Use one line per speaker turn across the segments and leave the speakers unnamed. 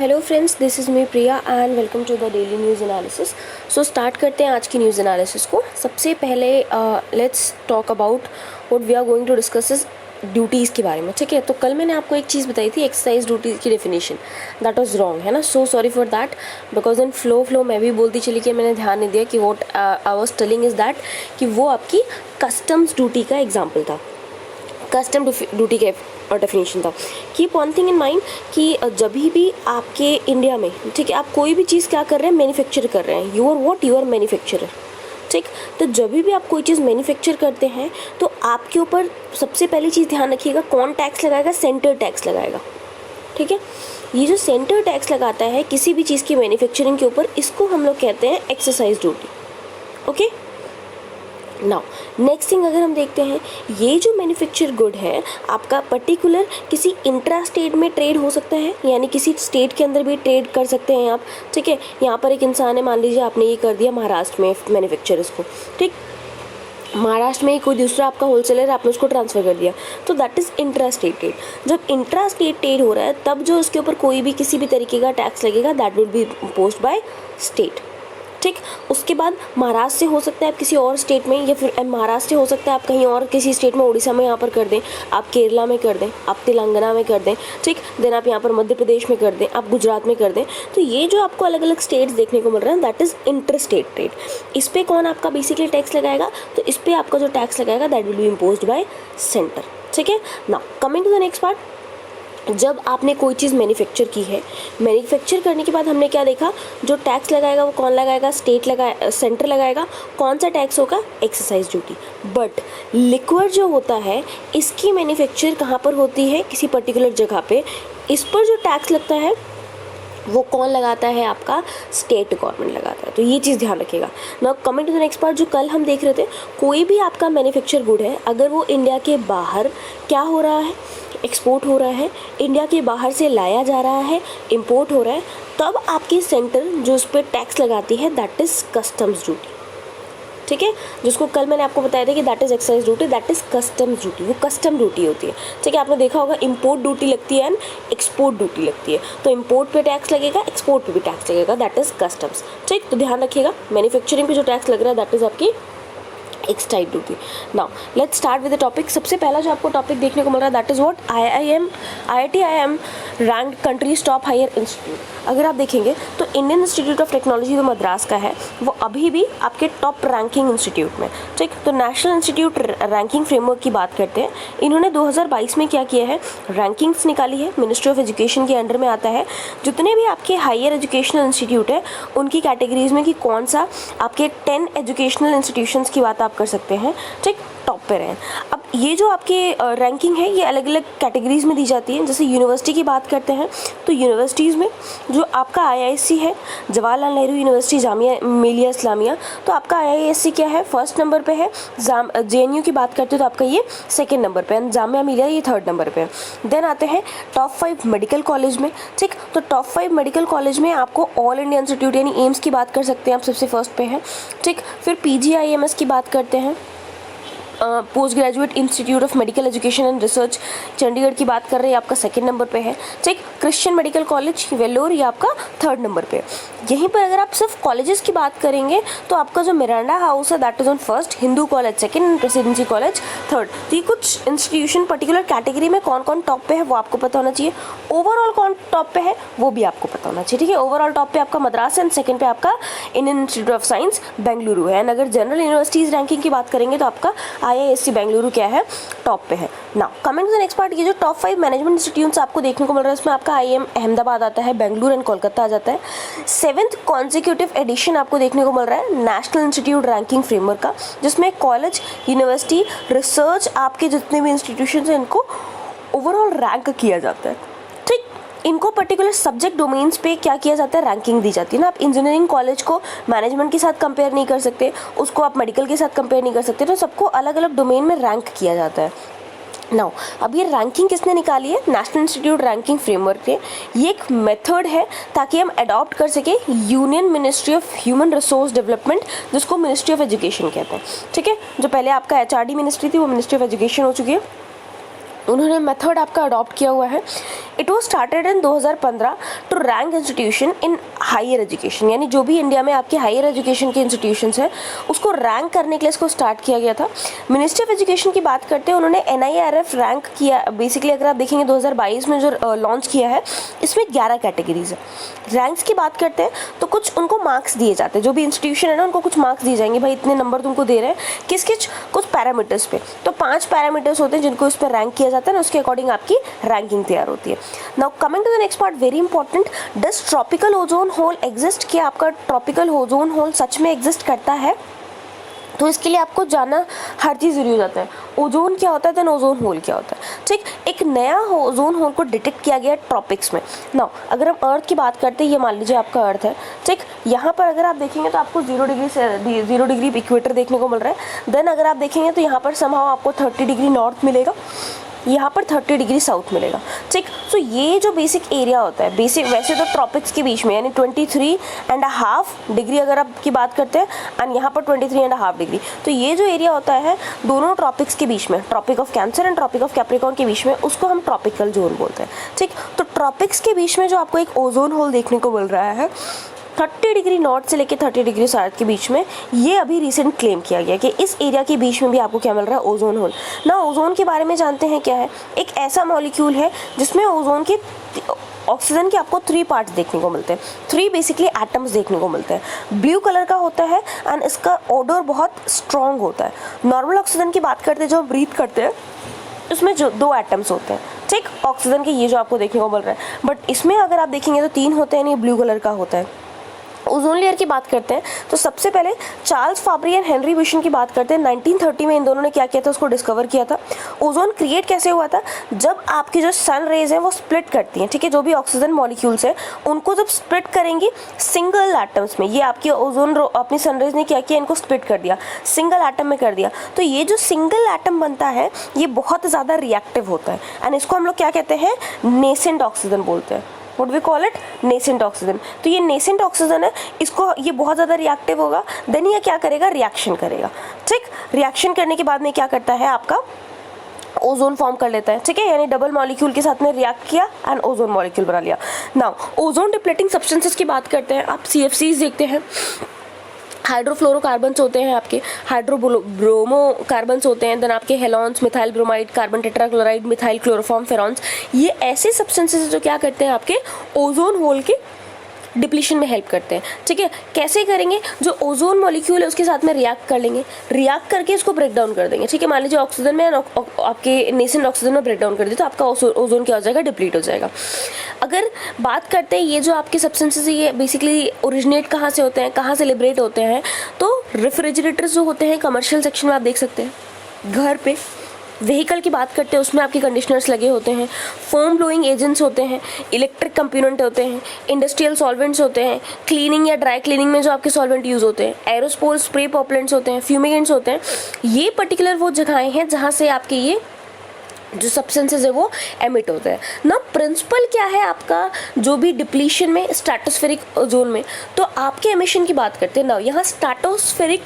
Hello friends, this is me Priya and welcome to the daily news analysis. So start करते हैं आज की news analysis को। सबसे पहले let's talk about what we are going to discuss is duties के बारे में। ठीक है, तो कल मैंने आपको एक चीज़ बताई थी, एक्सरसाइज ड्यूटी की डेफिनेशन, दैट वाज रॉन्ग, है ना। So sorry for that, because in flow मैं भी बोलती चली कि मैंने ध्यान नहीं दिया कि what I was telling is that कि वो आपकी कस्टम्स ड्यूटी का एग्जाम्पल था, कस्टम ड्यूटी का डेफिनेशन था। Keep one thing in mind कि जब भी आपके इंडिया में, ठीक है, आप कोई भी चीज़ क्या कर रहे हैं, मैन्युफैक्चर कर रहे हैं, you are what, you are manufacturer. ठीक, तो जब भी आप कोई चीज़ मैन्युफैक्चर करते हैं तो आपके ऊपर सबसे पहली चीज़ ध्यान रखिएगा, कौन टैक्स लगाएगा, सेंटर टैक्स लगाएगा। ठीक है, ये जो सेंटर टैक्स लगाता है किसी भी चीज़ की मैन्युफैक्चरिंग के ऊपर, इसको हम लोग कहते हैं exercise duty. Okay, now next thing अगर हम देखते हैं, ये जो मैन्युफैक्चर गुड है आपका पर्टिकुलर किसी इंट्रा स्टेट में ट्रेड हो सकता है, यानी किसी स्टेट के अंदर भी ट्रेड कर सकते हैं आप। ठीक है, यहाँ पर एक इंसान है, मान लीजिए आपने ये कर दिया महाराष्ट्र में मैन्युफैक्चर इसको, ठीक, महाराष्ट्र में ही कोई दूसरा आपका होलसेलर, आपने उसको ट्रांसफ़र कर दिया, तो that is intra state trade. जब इंट्रा स्टेट ट्रेड हो रहा है तब जो उसके ऊपर कोई भी किसी भी तरीके का टैक्स लगेगा, that will be imposed by state. ठीक, उसके बाद महाराष्ट्र से हो सकता है आप किसी और स्टेट में, या फिर महाराष्ट्र से हो सकता है आप कहीं और किसी स्टेट में, उड़ीसा में यहाँ पर कर दें, आप केरला में कर दें, आप तेलंगाना में कर दें, ठीक, देन आप यहाँ पर मध्य प्रदेश में कर दें, आप गुजरात में कर दें। तो ये जो आपको अलग अलग स्टेट्स देखने को मिल रहा है, that is inter state trade. इस पर कौन आपका बेसिकली टैक्स लगाएगा, तो इस पर आपका जो टैक्स लगाएगा that will be imposed by centre. ठीक है, now coming to the next part, जब आपने कोई चीज़ मैन्युफैक्चर की है, मैन्युफैक्चर करने के बाद हमने क्या देखा, जो टैक्स लगाएगा वो कौन लगाएगा, स्टेट लगाए, सेंटर लगाएगा। कौन सा टैक्स होगा, एक्सरसाइज ड्यूटी। बट लिक्विड जो होता है इसकी मैन्युफैक्चर कहाँ पर होती है, किसी पर्टिकुलर जगह पे, इस पर जो टैक्स लगता है वो कौन लगाता है, आपका स्टेट गवर्नमेंट लगाता है। तो ये चीज़ ध्यान रखिएगा। Now coming to the next part, जो कल हम देख रहे थे, कोई भी आपका मैन्युफैक्चर गुड है, अगर वो इंडिया के बाहर क्या हो रहा है, एक्सपोर्ट हो रहा है, इंडिया के बाहर से लाया जा रहा है, इंपोर्ट हो रहा है, तब आपकी सेंटर जो उस पर टैक्स लगाती है दैट इज़ कस्टम्स ड्यूटी। ठीक है, जिसको कल मैंने आपको बताया था कि that is excise duty, that is customs duty, वो कस्टम ड्यूटी होती है। ठीक है, आपने देखा होगा इंपोर्ट ड्यूटी लगती है एंड एक्सपोर्ट ड्यूटी लगती है, तो इंपोर्ट पे टैक्स लगेगा, एक्सपोर्ट पे भी टैक्स लगेगा, दैट इज़ कस्टम्स। ठीक, तो ध्यान रखिएगा, मैन्युफैक्चरिंग पे जो टैक्स लग रहा है दैट इज़ आपकी excise duty. Now let's start with the topic. सबसे पहला जो आपको टॉपिक देखने को मिल रहा है that is what, IIM rank countries top higher institute. अगर आप देखेंगे तो इंडियन इंस्टीट्यूट ऑफ टेक्नोलॉजी जो मद्रास का है वो अभी भी आपके टॉप रैंकिंग इंस्टीट्यूट में। ठीक, तो नेशनल इंस्टीट्यूट रैंकिंग फ्रेमवर्क की बात करते हैं, इन्होंने 2022 में क्या किया है, रैंकिंग्स निकाली है, मिनिस्ट्री ऑफ एजुकेशन के अंडर में आता है। जितने भी आपके हायर एजुकेशनल इंस्टीट्यूट है उनकी कैटेगरीज में कि कौन सा आपके 10 एजुकेशनल इंस्टीट्यूशंस की बात आप कर सकते हैं, ठीक, टॉप पे रहें। अब ये जो आपके रैंकिंग है ये अलग अलग कैटेगरीज में दी जाती है। जैसे यूनिवर्सिटी की बात करते हैं तो यूनिवर्सिटीज़ में जो आपका IISc है, जवाहरलाल नेहरू यूनिवर्सिटी जामिया मिलिया इस्लामिया, तो आपका IISc क्या है, फर्स्ट नंबर पे है। JNU की बात करते हो तो आपका ये सेकंड नंबर पे है, जामिया मिलिया ये थर्ड नंबर पे है। देन आते हैं टॉप 5 मेडिकल कॉलेज में। ठीक, तो टॉप 5 मेडिकल कॉलेज में आपको ऑल इंडिया इंस्टीट्यूट यानी एम्स की बात कर सकते हैं आप, सबसे फर्स्ट पे है। ठीक, फिर PGIMS की बात करते हैं, post graduate institute of medical education and research Chandigarh की बात कर रहे हैं, आपका सेकंड नंबर पे है। ठीक, क्रिश्चियन मेडिकल कॉलेज वेल्लोर ये आपका थर्ड नंबर पे। यहीं पर अगर आप सिर्फ कॉलेजेस की बात करेंगे तो आपका जो मिरांडा हाउस है that is on first, Hindu college second and presidency college third. तो ये कुछ इंस्टीट्यूशन पर्टिकुलर कैटेगरी में कौन कौन टॉप पे है वो आपको पता होना चाहिए। ओवरऑल कौन टॉप पे है वो भी आपको पता होना चाहिए। ठीक है, ओवरऑल टॉप पे आपका मद्रास एंड सेकंड पे आपका Indian institute of science Bengaluru है। एंड अगर जनरल यूनिवर्सिटीज़ रैंकिंग की बात करेंगे तो आपका IISc बेंगलुरु क्या है, टॉप पे है। Now coming to the next part, ये जो टॉप 5 मैनेजमेंट इंस्टीट्यूट्स आपको देखने को मिल रहा है इसमें आपका IIM अहमदाबाद आता है, बेंगलुरु एंड कोलकाता आ जाता है। 7th कॉन्जिक्यूटिव एडिशन आपको देखने को मिल रहा है नेशनल इंस्टीट्यूट रैंकिंग फ्रेमवर्क का, जिसमें कॉलेज, यूनिवर्सिटी, रिसर्च, आपके जितने भी इंस्टीट्यूशन हैं इनको ओवरऑल रैंक किया जाता है। ठीक, इनको पर्टिकुलर सब्जेक्ट डोमेन्स पे क्या किया जाता है, रैंकिंग दी जाती है ना। आप इंजीनियरिंग कॉलेज को मैनेजमेंट के साथ कंपेयर नहीं कर सकते, उसको आप मेडिकल के साथ कंपेयर नहीं कर सकते, तो सबको अलग अलग डोमेन में रैंक किया जाता है। नाउ अब ये रैंकिंग किसने निकाली है, नेशनल इंस्टीट्यूट रैंकिंग फ्रेमवर्क के। ये एक मेथड है ताकि हम अडॉप्ट कर सके union ministry of human resource development, जिसको मिनिस्ट्री ऑफ एजुकेशन कहते हैं। ठीक है, जो पहले आपका HRD मिनिस्ट्री थी वो मिनिस्ट्री ऑफ एजुकेशन हो चुकी है। उन्होंने मेथड आपका अडॉप्ट किया हुआ है। It was started in 2015 to rank institution in higher education, यानी जो भी इंडिया में आपके हायर एजुकेशन के इंस्टीट्यूशंस हैं उसको रैंक करने के लिए इसको स्टार्ट किया गया था। मिनिस्ट्री ऑफ एजुकेशन की बात करते हैं, उन्होंने NIRF रैंक किया। बेसिकली अगर आप देखेंगे 2022 में जो लॉन्च किया है इसमें 11 कैटेगरीज है। रैंक्स की बात करते हैं तो कुछ उनको मार्क्स दिए जाते हैं, जो भी इंस्टीट्यूशन है ना उनको कुछ मार्क्स दिए जाएंगे, भाई इतने नंबर तुमको दे रहे हैं किस किस कुछ पैरामीटर्स पे। तो 5 पैरामीटर्स होते हैं जिनको इस पर रैंक किया जाता है ना, उसके अकॉर्डिंग आपकी रैंकिंग तैयार होती है। Now coming to the next part, very important, does tropical ozone hole exist? क्या आपका ट्रॉपिकल ओजोन होल सच में एग्जिस्ट करता है? तो इसके लिए आपको जानना हर चीज़ ज़रूरी हो जाता है। ओजोन क्या होता है, देन ओजोन होल क्या होता है। ठीक, एक नया ओजोन होल को डिटेक्ट किया गया ट्रॉपिक्स में। नाउ अगर हम अर्थ की बात करते हैं, ये मान लीजिए आपका अर्थ है, ठीक, यहाँ पर अगर आप देखेंगे तो आपको 0 डिग्री से 0 डिग्री इक्वेटर देखने को मिल रहा है। देन अगर आप देखेंगे तो यहाँ पर समहाउ आपको 30 डिग्री नॉर्थ मिलेगा, यहाँ पर 30 डिग्री साउथ मिलेगा। ठीक, तो ये जो बेसिक एरिया होता है, बेसिक वैसे तो ट्रॉपिक्स के बीच में यानी 23.5 डिग्री अगर आप की बात करते हैं एंड यहाँ पर 23.5 डिग्री, तो ये जो एरिया होता है दोनों ट्रॉपिक्स के बीच में, tropic of cancer and tropic of capricorn के बीच में, उसको हम ट्रॉपिकल जोन बोलते हैं। ठीक, तो ट्रॉपिक्स के बीच में जो आपको एक ओजोन होल देखने को मिल रहा है 30 डिग्री नॉर्थ से लेकर 30 डिग्री साउथ के बीच में, ये अभी रिसेंट क्लेम किया गया कि इस एरिया के बीच में भी आपको क्या मिल रहा है, ओजोन होल। ना ओजोन के बारे में जानते हैं क्या है, एक ऐसा मॉलिक्यूल है जिसमें ओजोन के ऑक्सीजन के आपको 3 पार्ट्स देखने को मिलते हैं, 3 बेसिकली एटम्स देखने को मिलते हैं। ब्लू कलर का होता है एंड इसका ऑडर बहुत स्ट्रॉन्ग होता है। नॉर्मल ऑक्सीजन की बात करते हैं, जो हम ब्रीथ करते हैं उसमें जो 2 एटम्स होते हैं, ठीक, ऑक्सीजन के ये जो आपको देखने को मिल रहा है, बट इसमें अगर आप देखेंगे तो 3 होते हैं, ये ब्लू कलर का होता है। ओजोन लेयर की बात करते हैं तो सबसे पहले चार्ल्स फाब्री एंड हेनरी विशन की बात करते हैं। 1930 में इन दोनों ने क्या किया था, उसको डिस्कवर किया था। ओजोन क्रिएट कैसे हुआ था, जब आपकी जो सन रेज है वो स्प्लिट करती हैं, ठीक है, जो भी ऑक्सीजन मॉलिक्यूल्स हैं उनको जब स्प्लिट करेंगी सिंगल एटम्स में, ये आपकी ओजोन अपनी सन रेज ने क्या किया, इनको स्प्लिट कर दिया, सिंगल एटम में कर दिया। तो ये जो सिंगल एटम बनता है ये बहुत ज़्यादा रिएक्टिव होता है एंड इसको हम लोग क्या कहते हैं, नेसेंट ऑक्सीजन बोलते हैं। What we call it, nascent oxygen. तो ये नेसेंट ऑक्सीजन है, इसको ये बहुत ज़्यादा रिएक्टिव होगा, देन ये क्या करेगा, रिएक्शन करेगा। ठीक, रिएक्शन करने के बाद में क्या करता है, आपका ओजोन फॉर्म कर लेता है। ठीक है, यानी डबल मॉलिक्यूल के साथ में रिएक्ट किया एंड ओजोन मॉलिक्यूल बना लिया। नाउ ओजोन डिप्लेटिंग सब्सटेंसेस की बात करते हैं, आप CFCs देखते हैं, हाइड्रोफ्लोरोकार्बन्स होते हैं, आपके हाइड्रोब्रोमोकार्बन्स होते हैं, देन आपके halons, methyl bromide, carbon tetrachloride, methyl chloroform, freons, ये ऐसे सब्सटेंसेस जो क्या करते हैं, आपके ओजोन होल के डिप्लीशन में हेल्प करते हैं। ठीक है, कैसे करेंगे, जो ओजोन मॉलिक्यूल है उसके साथ में रिएक्ट कर लेंगे, रिएक्ट करके इसको ब्रेक डाउन कर देंगे। ठीक है, मान लीजिए ऑक्सीजन में आपके नेसेंट ऑक्सीजन में ब्रेक डाउन कर दिया तो आपका ओजोन क्या हो जाएगा, डिप्लीट हो जाएगा। अगर बात करते हैं ये जो आपके सब्सटेंसेस ये बेसिकली ओरिजिनेट कहाँ से होते हैं, कहाँ से लिबरेट होते हैं, तो रेफ्रिजरेटर्स जो होते हैं कमर्शियल सेक्शन में आप देख सकते हैं, घर पे व्हीकल की बात करते हैं उसमें आपके कंडीशनर्स लगे होते हैं, फोम ब्लोइंग एजेंट्स होते हैं, इलेक्ट्रिक कंपोनेंट होते हैं, इंडस्ट्रियल सॉल्वेंट्स होते हैं, क्लीनिंग या ड्राई क्लीनिंग में जो आपके सॉल्वेंट यूज़ होते हैं, एरोस्पोल स्प्रे पॉपलेंट्स होते हैं, फ्यूमिगेंट्स होते हैं। ये पर्टिकुलर वो जगहें हैं जहाँ से आपके ये जो सब्सटेंसेस है वो एमिट होते हैं ना। प्रिंसिपल क्या है आपका, जो भी डिप्लीशन में स्ट्रेटोस्फेरिक ओजोन में, तो आपके एमिशन की बात करते हैं ना, यहाँ स्ट्रेटोस्फेरिक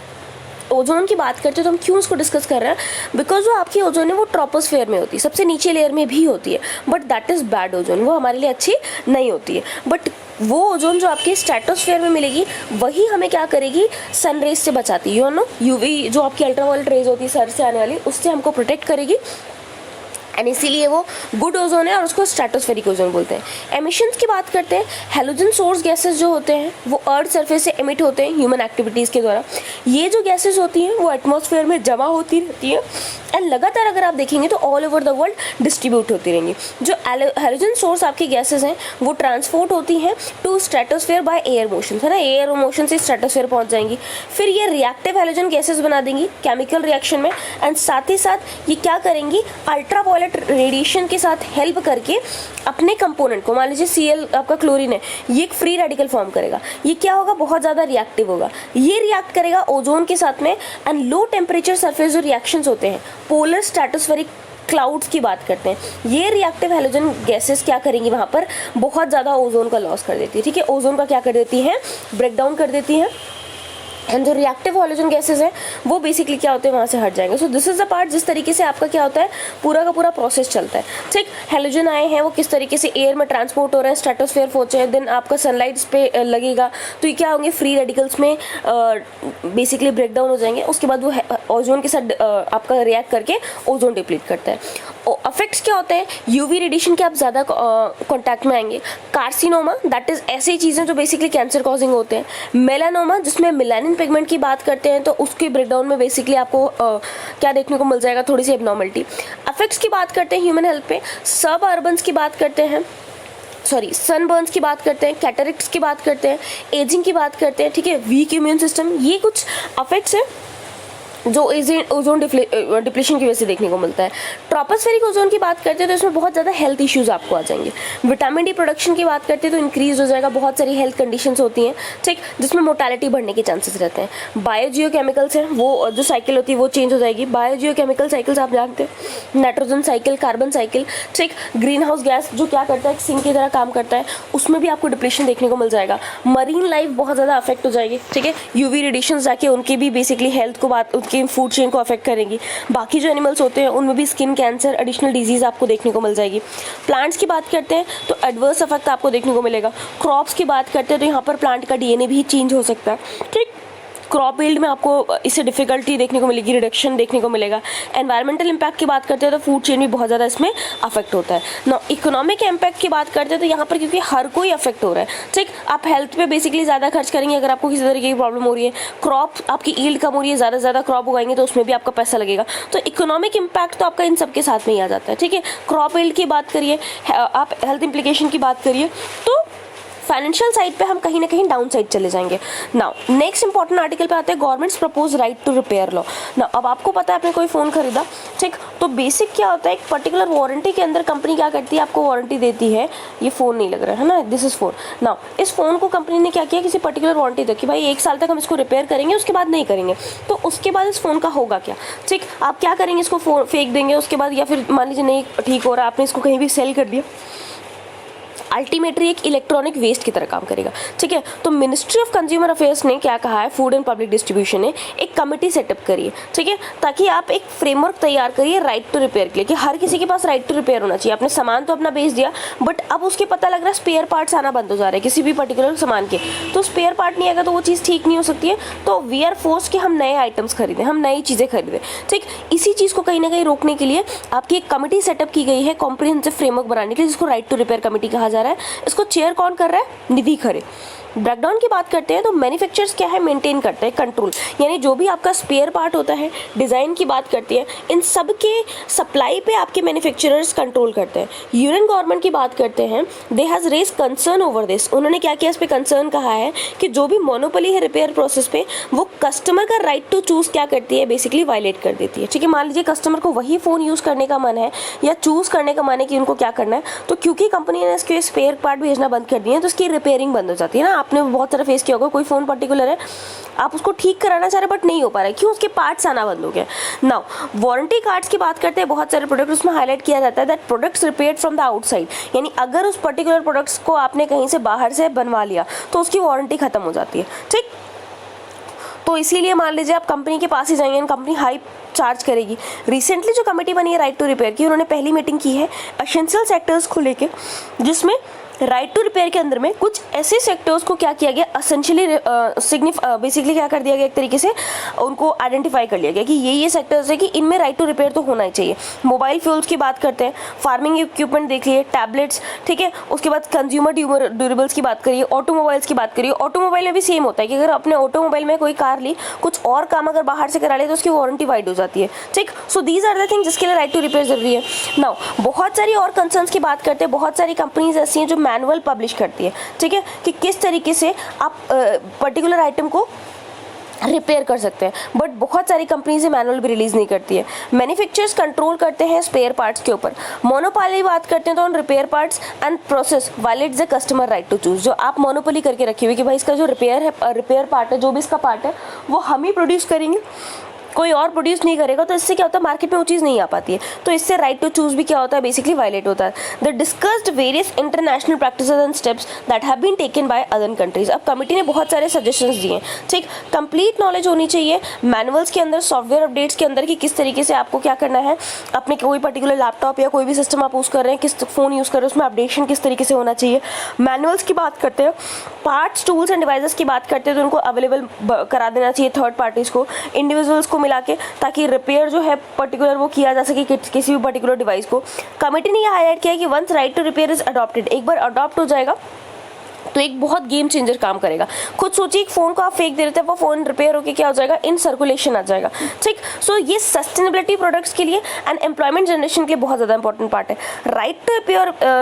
ओजोन की बात करते हैं तो हम क्यों उसको डिस्कस कर रहे हैं, बिकॉज जो आपकी ओजोन है वो ट्रोपोस्फेयर में होती है, सबसे नीचे लेयर में भी होती है, but that is bad ozone, वो हमारे लिए अच्छी नहीं होती है। बट वो ओजोन जो आपकी स्ट्रेटोस्फेयर में मिलेगी वही हमें क्या करेगी, सन रेज से बचाती है, यू नो, यूवी जो आपकी अल्ट्रावायलेट रेज होती है सर से आने वाली, उससे हमको प्रोटेक्ट करेगी एंड इसीलिए वो गुड ओजोन है और उसको स्ट्रेटोस्फेरिक ओजोन बोलते हैं। एमिशंस की बात करते हैं, हैलोजन सोर्स गैसेस जो होते हैं वो अर्थ सरफेस से एमिट होते हैं ह्यूमन एक्टिविटीज़ के द्वारा। ये जो गैसेस होती हैं वो एटमॉस्फेयर में जमा होती रहती हैं एंड लगातार अगर आप देखेंगे तो all over the world distribute होती रहेंगी। जो हैलोजन सोर्स आपकी गैसेस हैं वो ट्रांसपोर्ट होती हैं to stratosphere by air motion, है ना, एयर मोशन से स्ट्रेटोस्फेयर पहुंच जाएंगी, फिर ये रिएक्टिव हैलोजन गैसेस बना देंगी केमिकल रिएक्शन में एंड साथ ही साथ ये क्या करेंगी, अल्ट्रावायलेट रेडिएशन के साथ हेल्प करके अपने कंपोनेंट को, मान लीजिए Cl आपका क्लोरीन है, ये एक फ्री रेडिकल फॉर्म करेगा, ये क्या होगा, बहुत ज़्यादा रिएक्टिव होगा, ये रिएक्ट करेगा ओजोन के साथ में एंड लो टेम्परेचर सरफेस जो रिएक्शंस होते हैं, पोलर स्ट्रेटोस्फेरिक क्लाउड्स की बात करते हैं, ये रिएक्टिव हैलोजन गैसेस क्या करेंगी, वहाँ पर बहुत ज़्यादा ओजोन का लॉस कर देती है। ठीक है, ओजोन का क्या कर देती है, ब्रेक डाउन कर देती है एंड जो रिएक्टिव हैलोजन गैसेज हैं वो बेसिकली क्या होते हैं, वहाँ से हट जाएंगे. So this is the part जिस तरीके से आपका क्या होता है, पूरा का पूरा प्रोसेस चलता है. ठीक, हैलोजन आए हैं, वो किस तरीके से एयर में ट्रांसपोर्ट हो रहे हैं, स्ट्रेटोस्फेयर पहुंचे हैं, देन आपका सनलाइट पे लगेगा तो ये क्या होंगे, फ्री रेडिकल्स में बेसिकली ब्रेक डाउन हो जाएंगे. उसके बाद वो ओजोन के साथ आपका रिएक्ट करके ओजोन डिप्लीट करता है. इफेक्ट्स क्या होते हैं, यूवी रेडिएशन के आप ज़्यादा कॉन्टैक्ट में आएंगे. कार्सिनोमा, दैट इज ऐसी चीज़ें जो बेसिकली कैंसर कॉजिंग होते हैं. मेलानोमा, जिसमें मेलानिन पिगमेंट की बात करते हैं, तो उसके ब्रेकडाउन में बेसिकली आपको क्या देखने को मिल जाएगा, थोड़ी सी एबनॉर्मलिटी. इफेक्ट्स की बात करते हैं ह्यूमन हेल्थ पे, सब अर्बन्स की बात करते हैं, सनबर्न्स की बात करते हैं, कैटरेक्ट्स की बात करते हैं, एजिंग की बात करते हैं. ठीक है, वीक इम्यून सिस्टम, ये कुछ इफेक्ट्स हैं जो ओजोन डिप्लीशन की वजह से देखने को मिलता है. ट्रोपोस्फेरिक ओजोन की बात करते हैं तो इसमें बहुत ज़्यादा हेल्थ इश्यूज आपको आ जाएंगे. विटामिन डी प्रोडक्शन की बात करते हैं तो इंक्रीज हो जाएगा. बहुत सारी हेल्थ कंडीशंस होती हैं, ठीक, जिसमें मोर्टेलिटी बढ़ने के चांसेस रहते हैं. बायोजियो केमिकल्स हैं, वो जो साइकिल होती है वो चेंज हो जाएगी. बायोजियो केमिकल साइकिल्स आप जानते हैं, नाइट्रोजन साइकिल, कार्बन साइकिल. ठीक, ग्रीन हाउस गैस जो क्या करता है, एक सिंक की तरह काम करता है, उसमें भी आपको डिप्लीशन देखने को मिल जाएगा. मरीन लाइफ बहुत ज़्यादा अफेक्ट हो जाएगी. ठीक है, यूवी रेडिएशन जाके उनकी भी बेसिकली हेल्थ को उनकी फूड चेन को अफेक्ट करेंगी. बाकी जो एनिमल्स होते हैं उनमें भी स्किन कैंसर, एडिशनल डिजीज आपको देखने को मिल जाएगी. प्लांट्स की बात करते हैं तो एडवर्स इफेक्ट आपको देखने को मिलेगा. क्रॉप्स की बात करते हैं तो यहाँ पर प्लांट का डीएनए भी चेंज हो सकता है. ठीक, क्रॉप यील्ड में आपको इससे डिफिकल्टी देखने को मिलेगी, रिडक्शन देखने को मिलेगा. एनवायरमेंटल इम्पैक्ट की बात करते हैं तो फूड चेन भी बहुत ज़्यादा इसमें अफेक्ट होता है. ना इकोनॉमिक इम्पैक्ट की बात करते हैं तो यहाँ पर क्योंकि हर कोई अफेक्ट हो रहा है. ठीक, आप हेल्थ पे बेसिकली ज़्यादा खर्च करेंगे अगर आपको किसी तरीके की प्रॉब्लम हो रही है. क्रॉप आपकी यील्ड कम हो रही है, ज़्यादा से ज़्यादा क्रॉप उगाएंगे तो उसमें भी आपका पैसा लगेगा. तो इकोनॉमिक इम्पैक्ट तो आपका इन सबके साथ में ही आ जाता है. ठीक है, क्रॉप यील्ड की बात करिए, आप हेल्थ इम्प्लीकेशन की बात करिए, तो फाइनेंशियल साइड पे हम कहीं ना कहीं डाउन साइड चले जाएंगे. नाउ नेक्स्ट इंपॉर्टेंट आर्टिकल पे आते हैं, governments propose right to repair law. Now अब आपको पता है आपने कोई फ़ोन खरीदा, ठीक, तो बेसिक क्या होता है, एक पर्टिकुलर वारंटी के अंदर कंपनी क्या करती है, आपको वारंटी देती है. ये फ़ोन नहीं लग रहा है ना, दिस इज़ फ़ोन. नाउ इस फ़ोन को कंपनी ने क्या किया, किसी पर्टिकुलर वारंटी दी कि भाई 1 साल तक हम इसको रिपेयर करेंगे, उसके बाद नहीं करेंगे. तो उसके बाद इस फ़ोन का होगा क्या, ठीक, आप क्या करेंगे, इसको फेंक देंगे उसके बाद, या फिर मान लीजिए नहीं ठीक हो रहा, आपने इसको कहीं भी सेल कर दिया, अल्टीमेटली एक इलेक्ट्रॉनिक वेस्ट की तरह काम करेगा. ठीक है, तो मिनिस्ट्री ऑफ कंज्यूमर अफेयर्स ने क्या कहा है, फूड एंड पब्लिक डिस्ट्रीब्यूशन ने एक कमेटी सेटअप करी है. ठीक है, ताकि आप एक फ्रेमवर्क तैयार करिए राइट टू रिपेयर के लिए, कि हर किसी के पास राइट टू रिपेयर होना चाहिए. आपने सामान तो अपना बेच दिया, बट अब उसके पता लग रहा है स्पेयर पार्ट्स आना बंद हो जा रहे हैं किसी भी पर्टिकुलर सामान के, तो स्पेयर पार्ट नहीं आएगा तो वो चीज़ ठीक नहीं हो सकती है. तो वी आर फोर्स कि हम नए आइटम्स खरीदें, हम नई चीज़ें खरीदें. ठीक, इसी चीज़ को कहीं ना कहीं रोकने के लिए आपकी एक कमेटी सेटअप की गई है कॉम्प्रिहेंसिव फ्रेमवर्क बनाने के लिए, जिसको राइट टू रिपेयर कमेटी कहा जा रहा है. इसको चेयर कौन कर रहा है, निधि खरे. ब्रेकडाउन की बात करते हैं तो मैन्युफैक्चरर्स क्या है, मेंटेन करते हैं कंट्रोल, यानी जो भी आपका स्पेयर पार्ट होता है, डिज़ाइन की बात करती है, इन सब के सप्लाई पे आपके मैन्युफैक्चरर्स कंट्रोल करते हैं. यूनियन गवर्नमेंट की बात करते हैं, they has raise concern over this. उन्होंने क्या किया, इस पे कंसर्न कहा है कि जो भी मोनोपोली है रिपेयर प्रोसेस पे, वो कस्टमर का राइट टू चूज़ क्या करती है, बेसिकली वायलेट कर देती है. ठीक है, मान लीजिए कस्टमर को वही फ़ोन यूज़ करने का मन है या चूज़ करने का मन है कि उनको क्या करना है, तो क्योंकि कंपनी ने इसके स्पेयर पार्ट भेजना बंद कर दिए हैं तो इसकी रिपेयरिंग बंद हो जाती है ना. आपने बहुत सारा फेस किया होगा, कोई फ़ोन पर्टिकुलर है, आप उसको ठीक कराना चाह रहे बट नहीं हो पा रहा है, क्यों, उसके पार्ट्स आना बंद हो गया. नाउ वारंटी कार्ड्स की बात करते हैं, बहुत सारे प्रोडक्ट उसमें हाईलाइट किया जाता है that products repaired from the outside, यानी अगर उस पर्टिकुलर प्रोडक्ट्स को आपने कहीं से बाहर से बनवा लिया तो उसकी वारंटी खत्म हो जाती है. ठीक, तो इसीलिए मान लीजिए आप कंपनी के पास ही जाएंगे, कंपनी हाई चार्ज करेगी. रिसेंटली जो कमेटी बनी है राइट टू रिपेयर की, उन्होंने पहली मीटिंग की है एसेंशियल सेक्टर्स को लेके, जिसमें राइट टू रिपेयर के अंदर में कुछ ऐसे सेक्टर्स को क्या किया गया, एसेंशियली बेसिकली क्या कर दिया गया, एक तरीके से उनको आइडेंटिफाई कर लिया गया कि ये सेक्टर्स है कि इनमें राइट टू रिपेयर तो होना ही चाहिए. मोबाइल फ्यूल्स की बात करते हैं, फार्मिंग इक्विपमेंट देख लिए, टैबलेट्स, ठीक है, उसके बाद कंज्यूमर ड्यूरेबल्स की बात करिए, ऑटोमोबाइल्स की बात करिए. ऑटोमोबाइल में भी सेम होता है कि अगर अपने ऑटोमोबाइल में कोई कार ली, कुछ और काम अगर बाहर से करा ले तो उसकी वारंटी वाइड हो जाती है. ठीक, so these are the thing जिसके लिए राइट टू रिपेयर जरूरी है. नाउ बहुत सारी और कंसर्न्स की बात करते हैं, बहुत सारी कंपनीज ऐसी हैं जो मैनुअल पब्लिश करती है. ठीक है, कि किस तरीके से आप पर्टिकुलर आइटम को रिपेयर कर सकते हैं, बट बहुत सारी कंपनीज मैनुअल भी रिलीज नहीं करती है. मैन्युफैक्चरर्स कंट्रोल करते हैं स्पेयर पार्ट्स के ऊपर. मोनोपोली बात करते हैं तो on repair parts and process violates the customer right to choose. जो आप मोनोपोली करके रखी हुई कि भाई इसका जो रिपेयर पार्ट है, जो भी इसका पार्ट है वो हम ही प्रोड्यूस करेंगे, कोई और प्रोड्यूस नहीं करेगा तो इससे क्या होता है, मार्केट में वो चीज़ नहीं आ पाती है, तो इससे राइट टू चूज भी क्या होता है, बेसिकली वायलेट होता है। The discussed various international practices and steps that have been taken by other countries. अब कमिटी ने बहुत सारे सजेशंस दिए, ठीक। कंप्लीट नॉलेज होनी चाहिए मैनुअल्स के अंदर, सॉफ्टवेयर अपडेट्स के अंदर, कि किस तरीके से आपको क्या करना है, अपने कोई पर्टिकुलर लैपटॉप या कोई भी सिस्टम आप यूज़ कर रहे हैं, किस फ़ोन यूज़ कर रहे हैं, उसमें अपडेशन किस तरीके से होना चाहिए। मैनुअल्स की बात करते हैं, पार्ट्स, टूल्स एंड डिवाइसेस की बात करते हैं, तो उनको अवेलेबल करा देना चाहिए थर्ड पार्टीज़ को, इंडिविजुअल्स को मिला के, ताकि रिपेयर जो है पर्टिकुलर वो किया जा सके किसी भी पर्टिकुलर डिवाइस को। कमेटी ने यह हाईलाइट किया कि once right to repair is adopted, एक बार अडॉप्ट हो जाएगा तो एक बहुत गेम चेंजर काम करेगा। खुद सोचिए, एक फ़ोन को आप फेंक दे रहे थे, वो फ़ोन रिपेयर होकर क्या हो जाएगा, इन सर्कुलेशन आ जाएगा, ठीक। सो ये सस्टेनेबिलिटी प्रोडक्ट्स के लिए एंड एम्प्लॉयमेंट जनरेशन के लिए बहुत ज़्यादा इंपॉर्टेंट पार्ट है। राइट टू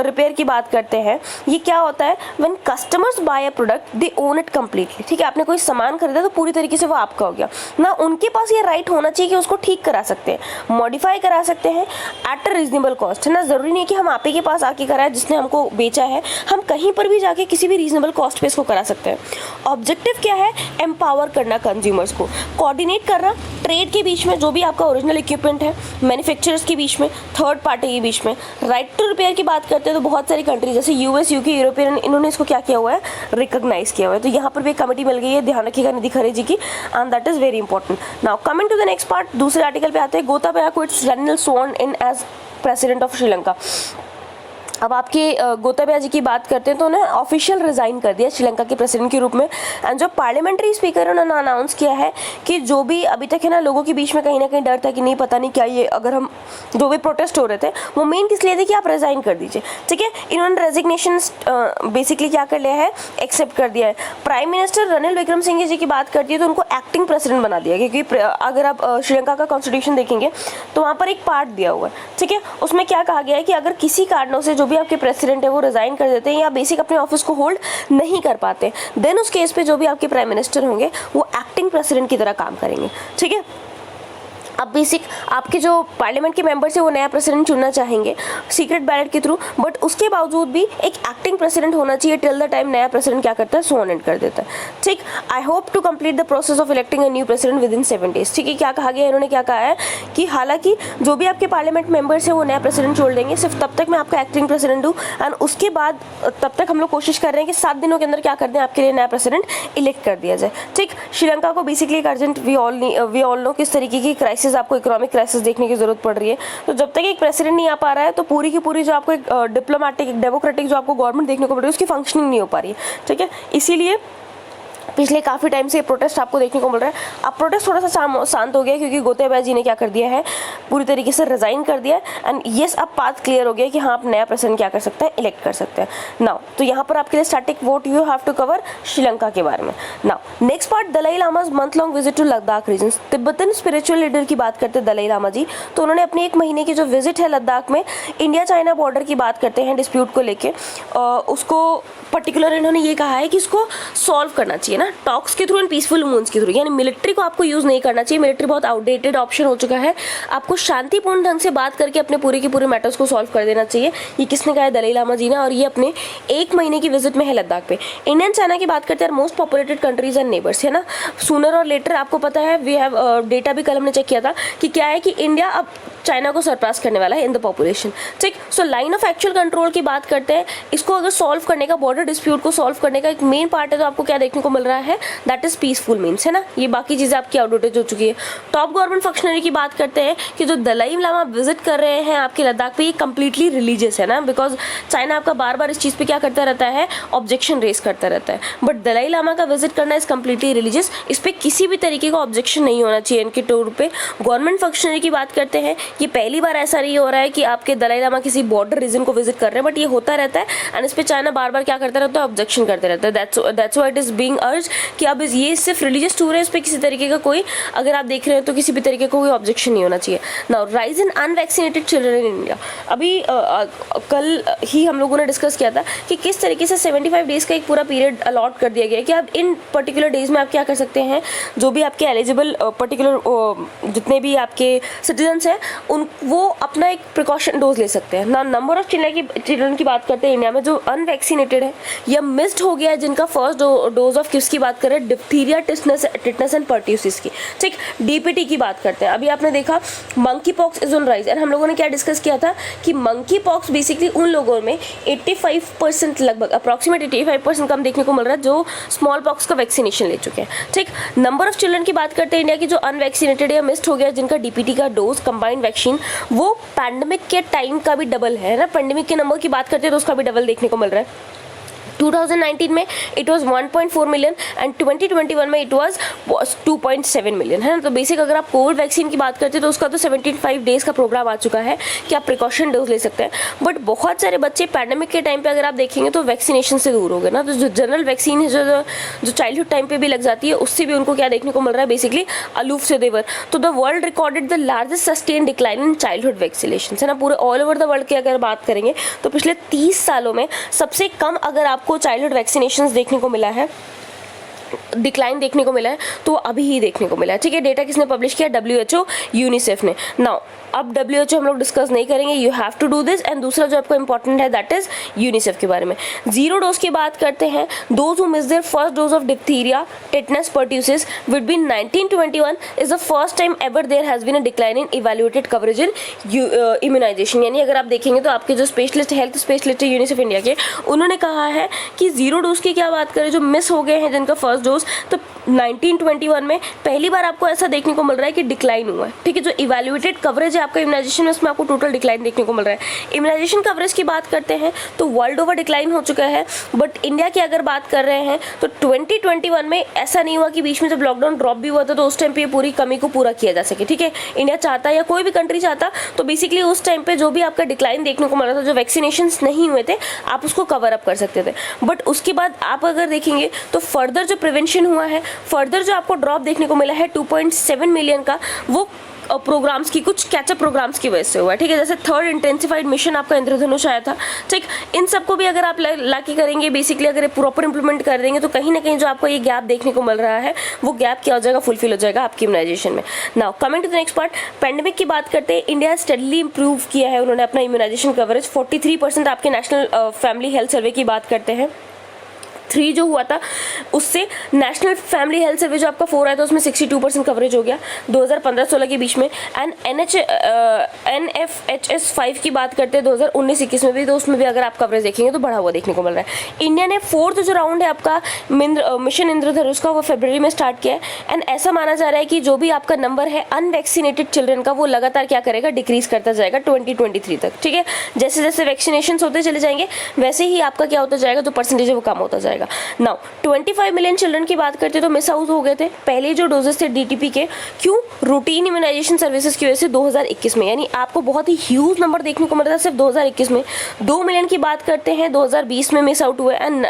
रिपेयर की बात करते हैं, ये क्या होता है, when customers buy a product they own it completely, ठीक है। आपने कोई सामान खरीदा तो पूरी तरीके से वो आपका हो गया ना, उनके पास ये राइट होना चाहिए कि उसको ठीक करा सकते हैं, मॉडिफाई करा सकते हैं एट अ रीजनेबल कॉस्ट, है ना। ज़रूरी नहीं है कि हम आप ही के पास आके कराए, जिसने हमको बेचा है, हम कहीं पर भी जाके किसी भी रीजनेबल कॉस्ट पे इसको करा सकते हैं। ऑब्जेक्टिव क्या है, एम्पावर करना कंज्यूमर्स को, कोऑर्डिनेट करना ट्रेड के बीच में, जो भी आपका ओरिजिनल इक्विपमेंट है, मैन्युफैक्चरर्स के बीच में, थर्ड पार्टी के बीच में। राइट टू रिपेयर की बात करते हैं तो बहुत सारी कंट्री जैसे यूएस, यूके, यूरोपियन, इन्होंने इसको क्या किया हुआ है, रिकॉग्नाइज किया हुआ है। तो यहाँ पर भी एक कमेटी मिल गई है, ध्यान रखिएगा निधि खरे जी की, and that is very important. Now coming to the next part, दूसरे आर्टिकल पे आते हैं। Gotabaya quits Ranil sworn in as president of Sri Lanka. अब आपके गोताबाया जी की बात करते हैं तो उन्हें ऑफिशियल रिज़ाइन कर दिया श्रीलंका के प्रेसिडेंट के रूप में। एंड जो पार्लियामेंट्री स्पीकर उन्होंने अनाउंस किया है कि जो भी अभी तक है ना, लोगों के बीच में कहीं ना कहीं डर था कि नहीं, पता नहीं क्या ये, अगर हम जो भी प्रोटेस्ट हो रहे थे वो मेन किस लिए थे कि आप रिज़ाइन कर दीजिए, ठीक है। इन्होंने रेजिग्नेशन बेसिकली क्या कर लिया है, एक्सेप्ट कर दिया है। प्राइम मिनिस्टर रणिल विक्रमसिंघे जी की बात करती है तो उनको एक्टिंग प्रेसिडेंट बना दिया, क्योंकि अगर आप श्रीलंका का कॉन्स्टिट्यूशन देखेंगे तो वहाँ पर एक पार्ट दिया हुआ है, ठीक है। उसमें क्या कहा गया है कि अगर किसी कारणों से जो भी आपके प्रेसिडेंट है वो रिजाइन कर देते हैं या बेसिक अपने ऑफिस को होल्ड नहीं कर पाते, देन उस केस पे जो भी आपके प्राइम मिनिस्टर होंगे वो एक्टिंग प्रेसिडेंट की तरह काम करेंगे, ठीक है। अब बेसिक आपके जो पार्लियामेंट के मेंबर्स है वो नया प्रेसिडेंट चुनना चाहेंगे सीक्रेट बैलेट के थ्रू, बट उसके बावजूद भी एक एक्टिंग प्रेसिडेंट होना चाहिए टिल द टाइम नया प्रेसिडेंट क्या करता है, स्वॉर्न इन कर देता है, ठीक। I hope to complete the process of electing a new president within 7 days, ठीक है। क्या कहा गया, इन्होंने क्या कहा है कि हालांकि जो भी आपके पार्लियामेंट मेंबर्स है वो नया प्रेसिडेंट छोड़ देंगे, सिर्फ तब तक मैं आपका एक्टिंग प्रेसिडेंट हूँ, एंड उसके बाद तब तक हम लोग कोशिश कर रहे हैं कि 7 दिनों के अंदर क्या कर दें, आपके लिए नया प्रेसिडेंट इलेक्ट कर दिया जाए, ठीक। श्रीलंका को बेसिकली एक अर्जेंट वी ऑल नो किस तरीके की क्राइसिस, आपको इकोनॉमिक क्राइसिस देखने की जरूरत पड़ रही है। तो जब तक एक प्रेसिडेंट नहीं आ पा रहा है तो पूरी की पूरी जो आपको एक डिप्लोमेटिक, एक डेमोक्रेटिक जो आपको गवर्नमेंट देखने को पड़ रही है उसकी फंक्शनिंग नहीं हो पा रही है, ठीक है। इसीलिए पिछले काफ़ी टाइम से प्रोटेस्ट आपको देखने को मिल रहा है। अब प्रोटेस्ट थोड़ा सा शांत हो गया क्योंकि गोताबाया जी ने क्या कर दिया है, पूरी तरीके से रिजाइन कर दिया है, एंड येस अब पाथ क्लियर हो गया कि हाँ आप नया प्रेसिडेंट क्या कर सकते हैं, इलेक्ट कर सकते हैं। नाउ तो यहाँ पर आपके लिए static what you have to cover Sri Lanka के बारे में। Now next part, Dalai Lama's month long visit to Ladakh region. Tibetan spiritual leader की बात करते हैं दलाई लामा जी, तो उन्होंने अपनी 1 महीने की जो विजिट है लद्दाख में, इंडिया चाइना बॉर्डर की बात करते हैं, डिस्प्यूट को लेके उसको पर्टिकुलर इन्होंने ये कहा है कि इसको सॉल्व करना चाहिए ना, टॉक्स के थ्रू एंड पीसफुल मूव्स के थ्रू, यानी मिलिट्री को आपको यूज़ नहीं करना चाहिए, मिलिट्री बहुत आउटडेटेड ऑप्शन हो चुका है, आपको शांतिपूर्ण ढंग से बात करके अपने पूरे के पूरे मैटर्स को सॉल्व कर देना चाहिए। ये किसने कहा है, दलाई लामा जी ने, और ये अपने 1 महीने की विजिट में है लद्दाख पे। इंडियन चाइना की बात करते हैं, most populated countries and neighbours, है ना। सूनर और लेटर आपको पता है, वी हैव डेटा भी कल हमने चेक किया था कि क्या है कि इंडिया अब चाइना को सरपास करने वाला है इन द पॉपुलेशन, ठीक। So line of actual control की बात करते हैं, इसको अगर सॉल्व करने का, बॉर्डर डिस्प्यूट को सॉल्व करने का एक मेन पार्ट है तो आपको क्या देखने को मिल रहा है, दैट इज पीसफुल मीन्स, है ना। ये बाकी चीज़ें आपकी आउटडेटेड हो चुकी है। टॉप गवर्नमेंट फंक्शनरी की बात करते हैं कि जो दलाई लामा विजिट कर रहे हैं आपके लद्दाख पे, ये कंप्लीटली रिलीजियस है ना, बिकॉज चाइना आपका बार बार इस चीज़ पे क्या करता रहता है, ऑब्जेक्शन रेस करता रहता है, बट दलाई लामा का विजिट करना इज कंप्लीटली रिलीजियस, इस पर किसी भी तरीके का ऑब्जेक्शन नहीं होना चाहिए इनके टूर पे। गवर्नमेंट फंक्शनरी की बात करते हैं, ये पहली बार ऐसा नहीं हो रहा है कि आपके दलाई लामा किसी बॉर्डर रीजन को विजिट कर रहे हैं, बट ये होता रहता है, एंड इस पे चाइना बार बार क्या करता रहता है, ऑब्जेक्शन करते रहता है। That's why it is being अर्ज कि अब ये सिर्फ रिलीजियस टूर है, इस पे किसी तरीके का कोई, अगर आप देख रहे हैं तो किसी भी तरीके का कोई ऑब्जेक्शन नहीं होना चाहिए। Now rise in unvaccinated children in India, अभी कल ही हम लोगों ने डिस्कस किया था कि किस तरीके से 75 डेज का एक पूरा पीरियड अलॉट कर दिया गया है कि आप इन पर्टिकुलर डेज में आप क्या कर सकते हैं, जो भी आपके एलिजिबल पर्टिकुलर जितने भी आपके सिटीजन्स हैं उन वो अपना एक प्रिकॉशन डोज ले सकते हैं ना। नंबर ऑफ चिल्ड्रन की बात करते हैं इंडिया में जो अनवैक्सीनेटेड है हैं या मिस्ड हो गया है जिनका फर्स्ट डोज ऑफ किसकी बात कर रहे हैं, डिप्थीरिया, टिटनेस एंड पर्ट्यूसिस की, ठीक। डीपीटी की बात करते हैं। अभी आपने देखा monkey pox is on rise, and हम लोगों ने क्या डिस्कस किया था कि मंकी पॉक्स बेसिकली उन लोगों में 85% लगभग अप्रॉक्सीमेट 85% कम देखने को मिल रहा है जो स्मॉल पॉक्स का वैक्सीनेशन ले चुके हैं, ठीक। नंबर ऑफ चिल्ड्रन की बात करते हैं इंडिया की जो अनवैक्सीनेटेड या मिस्ड हो गया जिनका डीपीटी का डोज कंबाइंड वैक्सीन वो पैंडेमिक के टाइम का भी डबल है ना, पैंडेमिक के नंबर की बात करते हैं तो उसका भी डबल देखने को मिल रहा है। 2019 में इट वाज 1.4 मिलियन एंड 2021 में इट वाज 2.7 मिलियन, है ना। तो बेसिक अगर आप कोविड वैक्सीन की बात करते हैं तो उसका तो 75 डेज का प्रोग्राम आ चुका है कि आप प्रिकॉशन डोज ले सकते हैं, बट बहुत सारे बच्चे पैंडेमिक के टाइम पे अगर आप देखेंगे तो वैक्सीनेशन से दूर हो गए ना। तो जो जनरल वैक्सीन है जो चाइल्डहुड टाइम पे भी लग जाती है उससे भी उनको क्या देखने को मिल रहा है, बेसिकली अलूफ से देवर। तो the world recorded the largest sustain decline in childhood vaccination, है ना। पूरे ऑल ओवर द वर्ल्ड की अगर बात करेंगे तो पिछले 30 सालों में सबसे कम अगर आपको चाइल्डहुड वैक्सीनेशंस देखने को मिला है, डिक्लाइन देखने को मिला है, तो अभी ही देखने को मिला है, ठीक है। डेटा किसने पब्लिश किया, WHO, यूनिसेफ ने। नाउ अब WHO हम लोग डिस्कस नहीं करेंगे, you have to do this. And दूसरा जो आपको इंपॉर्टेंट है दैट इज यूनिसेफ के बारे में। जीरो डोज की बात करते हैं, those who miss their first dose of diphtheria, tetanus, pertussis between 1921 is the first time ever there has been a decline in evaluated coverage in immunization. यानी अगर आप देखेंगे तो आपके जो स्पेशलिस्ट हेल्थ स्पेशलिस्ट है यूनिसेफ इंडिया के, उन्होंने कहा है कि जीरो डोज की क्या बात करें जो मिस हो गए हैं जिनका फर्स्ट डोज, तो 1921 में पहली बार आपको ऐसा देखने को मिल रहा है कि डिक्लाइन हुआ है, ठीक है। जो इवैल्यूएटेड कवरेज है आपका इम्यूनाइजेशन में उसमें आपको टोटल डिक्लाइन देखने को मिल रहा है। इम्यूनाइजेशन कवरेज की बात करते हैं तो वर्ल्ड ओवर डिक्लाइन हो चुका है, बट इंडिया की अगर बात कर रहे हैं तो 2021 में ऐसा नहीं हुआ कि बीच में जब लॉकडाउन ड्रॉप भी हुआ था तो उस टाइम पे ये पूरी कमी को पूरा किया जा सके, ठीक है। इंडिया चाहता या कोई भी कंट्री चाहता तो बेसिकली उस टाइम पे जो भी आपका डिक्लाइन देखने को मिल रहा था, जो वैक्सीनेशन नहीं हुए थे, आप उसको कवर अप कर सकते थे। बट उसके बाद आप अगर देखेंगे तो फर्दर जो प्रिवेंशन हुआ है, फर्दर जो आपको ड्रॉप देखने को मिला है 2.7 मिलियन का, वो प्रोग्राम्स की कुछ कैचअप प्रोग्राम्स की वजह से हुआ है, ठीक है। जैसे थर्ड इंटेंसिफाइड मिशन आपका इंद्रधनुष आया था, ठीक। इन सबको भी अगर आप लाके करेंगे, बेसिकली अगर प्रॉपर इंप्लीमेंट कर देंगे तो कहीं ना कहीं जो आपको ये गैप देखने को मिल रहा है वो गैप क्या हो जाएगा, फुलफिल हो जाएगा आपकी इम्यूनाइजेशन में। Now coming to the next part, pandemic की बात करते हैं। इंडिया स्टडीली इंप्रूव किया है उन्होंने अपना इम्यूनाइजेशन कवरेज, 43% आपके नेशनल फैमिली हेल्थ सर्वे की बात करते हैं। 3 जो हुआ था उससे नेशनल फैमिली हेल्थ सर्वे जो आपका 4 आया था उसमें 62% कवरेज हो गया 2015-16 के बीच में। एंड NFHS 5 की बात करते हैं 2019-21 में भी, तो उसमें भी अगर आप कवरेज देखेंगे तो बढ़ा हुआ देखने को मिल रहा है। इंडिया ने 4th जो राउंड है आपका मिशन इंद्रधनुष का वो फरवरी में स्टार्ट किया है। एंड ऐसा माना जा रहा है कि जो भी आपका नंबर है अनवैक्सीनेटेड चिल्ड्रन का वो लगातार क्या करेगा, डिक्रीज करता जाएगा 2023 तक, ठीक है। जैसे जैसे वैक्सीनेशन होते चले जाएंगे वैसे ही आपका क्या होता जाएगा, जो परसेंटेज है वो कम होता जाएगा। नाउ 25 मिलियन चिल्ड्रन की बात करते तो मिस आउट हो गए थे पहले जो डोजेस थे डीटीपी के, क्यों, रूटीन इम्यूनाइजेशन सर्विसेज की वजह से 2021 में, यानी आपको बहुत ही ह्यूज नंबर देखने को मिला था सिर्फ 2021 में। 2 मिलियन की बात करते हैं 2020 में मिस आउट हुए, एंड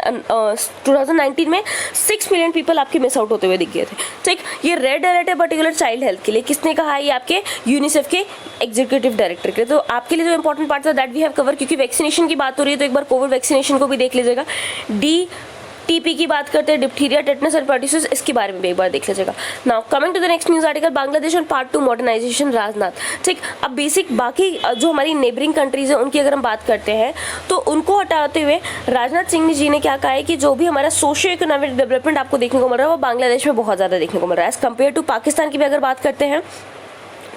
2019 में 6 मिलियन पीपल आपके मिस आउट होते हुए दिख गए थे, ठीक। ये रेड अलर्ट है पर्टिकुलर चाइल्ड हेल्थ के लिए, किसने कहा है, ये आपके यूनिसेफ के एग्जीक्यूटिव डायरेक्टर के। तो आपके लिए जो इंपॉर्टेंट पार्ट था दैट वी हैव कवर, क्योंकि वैक्सीनेशन की बात हो रही है तो एक बार कोविड वैक्सीनेशन को भी देख लीजिएगा। टीपी की बात करते हैं, डिप्थीरिया, टेटनस एंड पर्ट्यूसिस, इसके बारे में भी एक बार देख लीजिएगा। Now coming to the next news article, Bangladesh और पार्ट 2 मॉडर्नाइजेशन राजनाथ, ठीक। अब बेसिक बाकी जो हमारी नेबरिंग कंट्रीज है उनकी अगर हम बात करते हैं तो उनको हटाते हुए राजनाथ सिंह जी ने क्या कहा है कि जो भी हमारा सोशियो इकोनॉमिक डेवलपमेंट आपको देखने को मिल रहा है वो बांग्लादेश में बहुत ज़्यादा देखने को मिल रहा है एज कम्पेयर टू पाकिस्तान की भी अगर बात करते हैं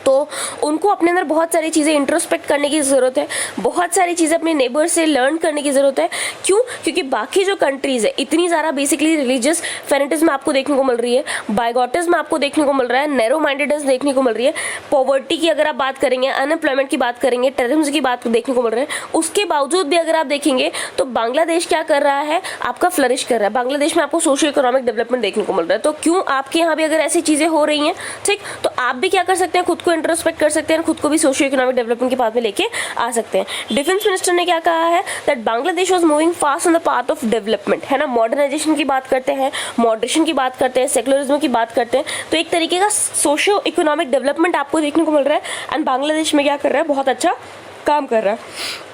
तो उनको अपने अंदर बहुत सारी चीज़ें इंट्रोस्पेक्ट करने की ज़रूरत है, बहुत सारी चीज़ें अपने नेबर से लर्न करने की ज़रूरत है। क्यों? क्योंकि बाकी जो कंट्रीज़ है इतनी ज़्यादा बेसिकली रिलीजियस फैनेटिज्म आपको देखने को मिल रही है, बाइगॉटिज्म आपको देखने को मिल रहा है, नैरो माइंडेडनेस देखने को मिल रही है, पॉवर्टी की अगर आप बात करेंगे, अनएम्प्लॉयमेंट की बात करेंगे, टेररिज्म की बात देखने को मिल रहा है। उसके बावजूद भी अगर आप देखेंगे तो बांग्लादेश क्या कर रहा है, आपका फ्लरिश कर रहा है। बांग्लादेश में आपको सोशियो इकोनॉमिक डेवलपमेंट देखने को मिल रहा है। तो क्यों आपके यहाँ भी अगर ऐसी चीज़ें हो रही हैं, ठीक, तो आप भी क्या कर सकते हैं, खुद को इंट्रोस्पेक्ट कर सकते हैं, खुद को भी सोशियो इकोनॉमिक डेवलपमेंट के पाथ में लेके आ सकते हैं। डिफेंस मिनिस्टर ने क्या कहा है that Bangladesh was moving fast on the path of development, है ना। मॉडर्नाइजेशन की बात करते हैं, मॉडरेशन की बात करते हैं, सेकुलरिज्म की बात करते हैं, तो एक तरीके का सोशियो इकोनॉमिक डेवलपमेंट आपको देखने को मिल रहा है। एंड बांग्लादेश में क्या कर रहा है, बहुत अच्छा काम कर रहा है।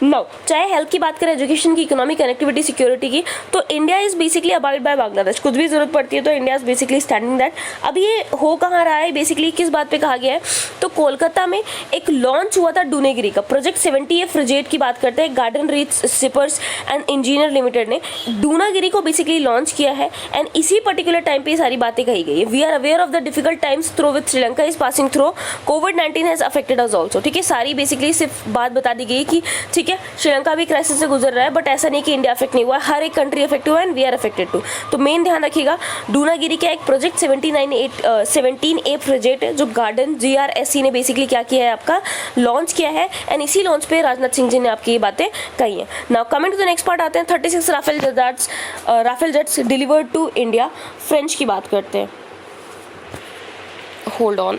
नाउ चाहे हेल्थ की बात करें, एजुकेशन की, इकोनॉमिक, कनेक्टिविटी, सिक्योरिटी की, तो India is basically abide by Bangladesh. कुछ भी जरूरत पड़ती है तो India is basically standing that. अब ये हो कहाँ रहा है, बेसिकली किस बात पे कहा गया है, तो कोलकाता में एक लॉन्च हुआ था डूनागिरी का प्रोजेक्ट 70A फ्रिगेट की बात करते हैं, garden reach shippers and engineer limited ने डूनागिरी को बेसिकली लॉन्च किया है। एंड इसी पर्टिकुलर टाइम पे ये सारी बातें कही गई है। We are aware of the difficult times through with Sri Lanka is passing through, कोविड-19 हैज अफेक्टेड अस ऑल्सो। ठीक है, सारी बेसिकली सिर्फ बात बता दी गई कि ठीक है श्रीलंका भी क्राइसिस से गुजर रहा है, बट ऐसा नहीं कि इंडिया अफेक्ट नहीं हुआ, हर एक कंट्री अफेक्ट हुआ and we are affected too. तो मेन ध्यान रखिएगा, डूनागिरी का एक प्रोजेक्ट 17A फ्रिगेट है जो गार्डन GRSC ने बेसिकली क्या किया है, आपका लॉन्च किया है। एंड इसी लॉन्च पे राजनाथ सिंह जी ने आपकी ये बातें कही हैं। Now coming to the next part आते हैं, 36 Rafale jets delivered to India. French की बात करते हैं, होल्ड ऑन।